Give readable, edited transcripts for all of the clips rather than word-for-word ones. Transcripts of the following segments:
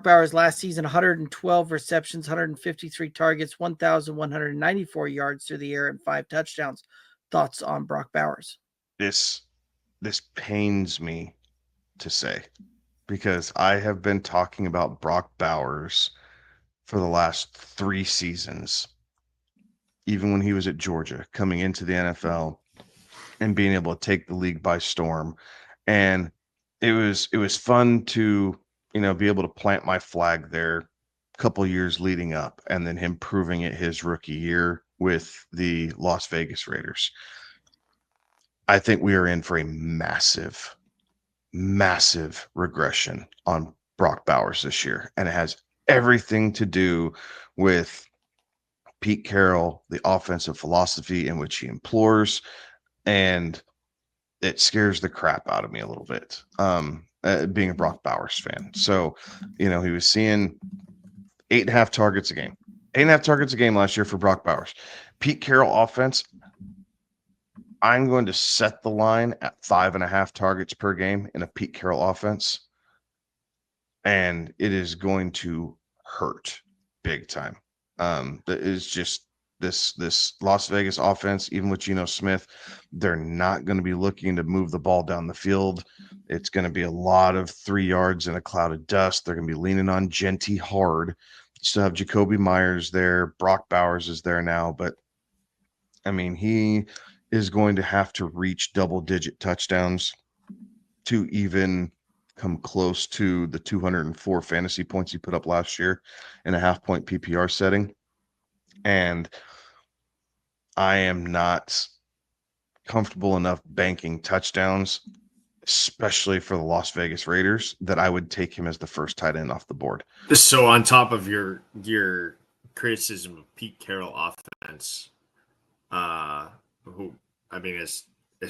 Bowers last season, 112 receptions, 153 targets, 1,194 yards through the air, and 5 touchdowns. Thoughts on Brock Bowers? This pains me to say because I have been talking about Brock Bowers for the last 3 seasons, even when he was at Georgia, coming into the NFL and being able to take the league by storm. And it was fun to, be able to plant my flag there a couple years leading up and then him proving it his rookie year with the Las Vegas Raiders. I think we are in for a massive, massive regression on Brock Bowers this year. And it has everything to do with Pete Carroll, the offensive philosophy in which he implores, and it scares the crap out of me a little bit. Being a Brock Bowers fan. So, he was seeing 8.5 targets a game. 8.5 targets a game last year for Brock Bowers. Pete Carroll offense, I'm going to set the line at 5.5 targets per game in a Pete Carroll offense. And it is going to hurt big time. That is just this Las Vegas offense, even with Geno Smith, they're not going to be looking to move the ball down the field. It's going to be a lot of 3 yards in a cloud of dust. They're going to be leaning on Genty hard. Still have Jacoby Myers there. Brock Bowers is there now, but I mean, he is going to have to reach double-digit touchdowns to even come close to the 204 fantasy points he put up last year in a half-point PPR setting. And I am not comfortable enough banking touchdowns, especially for the Las Vegas Raiders, that I would take him as the first tight end off the board. So on top of your criticism of Pete Carroll offense, who I mean is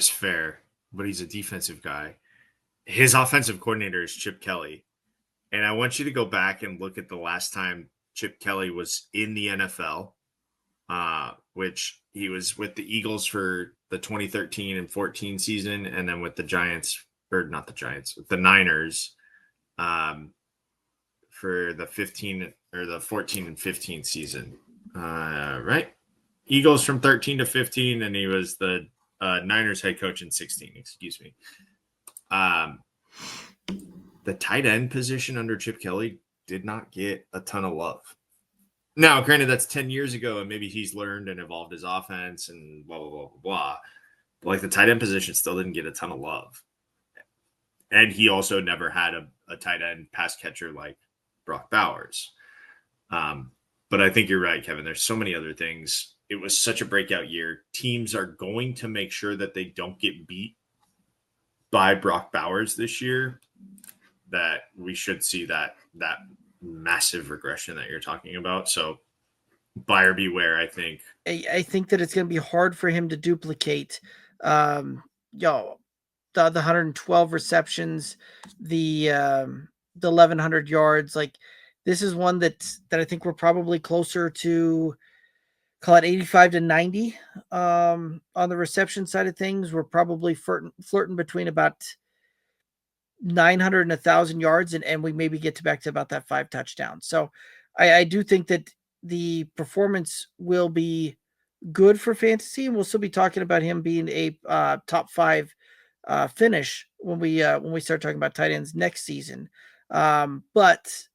fair, but he's a defensive guy. His offensive coordinator is Chip Kelly. And I want you to go back and look at the last time Chip Kelly was in the NFL, which he was with the Eagles for the 2013 and 14 season, and then with the Giants, or not the Giants, with the Niners for the 15 or the 14 and 15 season. Right? Eagles from 13 to 15, and he was the Niners head coach in 16, excuse me. The tight end position under Chip Kelly did not get a ton of love. Now, granted, that's 10 years ago, and maybe he's learned and evolved his offense and blah, blah, blah, blah, blah. But like the tight end position still didn't get a ton of love. And he also never had a tight end pass catcher like Brock Bowers. But I think you're right, Kevin. There's so many other things. It was such a breakout year. Teams are going to make sure that they don't get beat by Brock Bowers this year, that we should see that massive regression that you're talking about. So buyer beware, I think. I think that it's going to be hard for him to duplicate, the 112 receptions, the 1,100 yards. Like, this is one that I think we're probably closer to, call it 85 to 90 on the reception side of things. We're probably flirting between about 900 and 1,000 yards, and we maybe get back to about that 5 touchdowns. So I do think that the performance will be good for fantasy, and we'll still be talking about him being a top 5 finish when we start talking about tight ends next season. But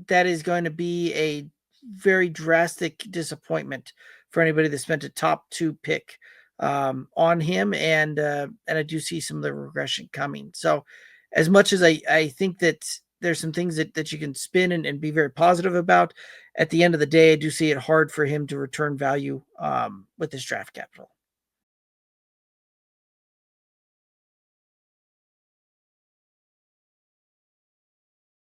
that is going to be a very drastic disappointment for anybody that spent a top 2 pick on him, and I do see some of the regression coming. So as much as I think that there's some things that you can spin and be very positive about, at the end of the day, I do see it hard for him to return value with his draft capital.